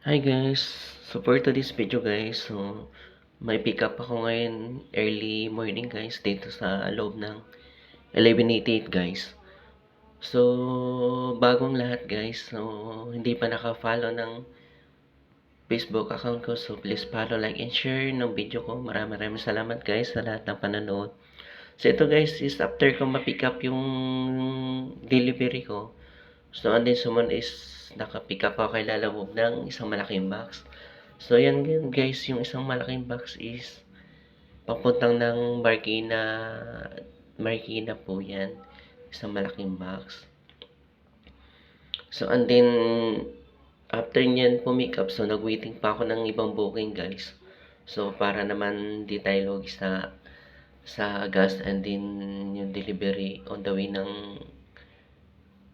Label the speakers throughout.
Speaker 1: Hi guys! So for today's video guys, so may pick up ako ngayon early morning guys dito sa loob ng 1188 guys. So bagong lahat guys, so hindi pa naka-follow ng Facebook account ko, so please follow, like, and share ng video ko. Maraming salamat guys sa lahat ng panonood. So ito guys is after ko ma-pick up yung delivery ko. So and then sumunod is naka-pick up ako kay Lalamove ng isang malaking box. So yan guys, yung isang malaking box is papuntang ng Marikina po yan. Isang malaking box. So and then after nyan pumick up, so nag-waiting pa ako ng ibang booking guys. So para naman di tayo lugi sa gas and then yung delivery on the way ng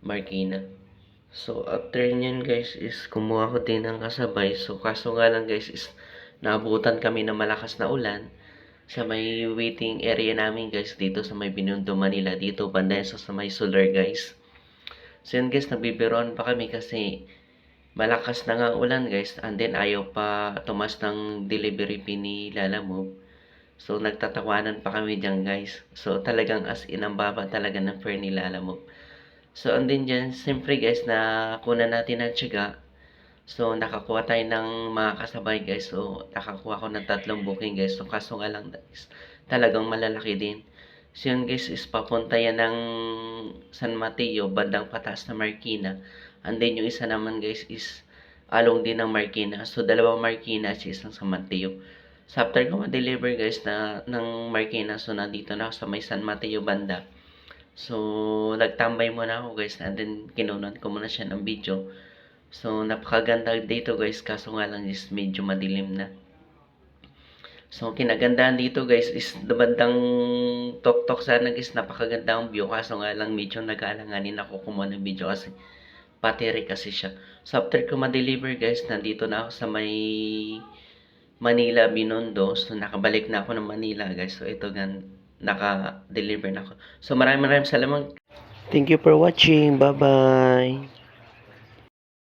Speaker 1: Marikina. So after nyan guys is kumuha ko din ng kasabay. So kaso nga lang guys is naabutan kami ng malakas na ulan sa may waiting area namin guys dito sa may Binondo, Manila. Dito banda sa may Solar guys. So yun guys, nagbibiroan pa kami kasi malakas na nga ulan guys. And then ayaw pa tumas ng delivery fee ni Lalamove. So nagtatawanan pa kami dyan guys. So talagang as in ang baba talaga ng fare ni Lalamove. So andin dyan, siyempre guys, na kuna natin ng tiyaga. So nakakuha tayo ng mga kasabay guys. So nakakuha ko ng 3 booking guys. So kaso nga lang guys, talagang malalaki din. So yun guys is papunta yan ng San Mateo, bandang pataas na Marikina. And then yung isa naman guys is along din ng Marikina. So dalawang Marikina at isang San Mateo. So after ko ma-deliver guys na ng Marikina, so nandito na ako sa may San Mateo banda. So, nagtambay muna ako guys, and then kinunan ko muna siya ng video. So, napakaganda dito guys, kaso nga lang is medyo madilim na. So, kinagandaan dito guys is bandang tok-tok sana guys, napakaganda ang view, kaso nga lang medyo nag-aalanganin ako kumuha ng video kasi battery kasi siya. So, after ko ma-deliver guys, nandito na ako sa may Manila, Binondo. So, nakabalik na ako ng Manila guys. So, ito gan naka-deliver na ako. So, maraming salamat. Thank you for watching. Bye-bye.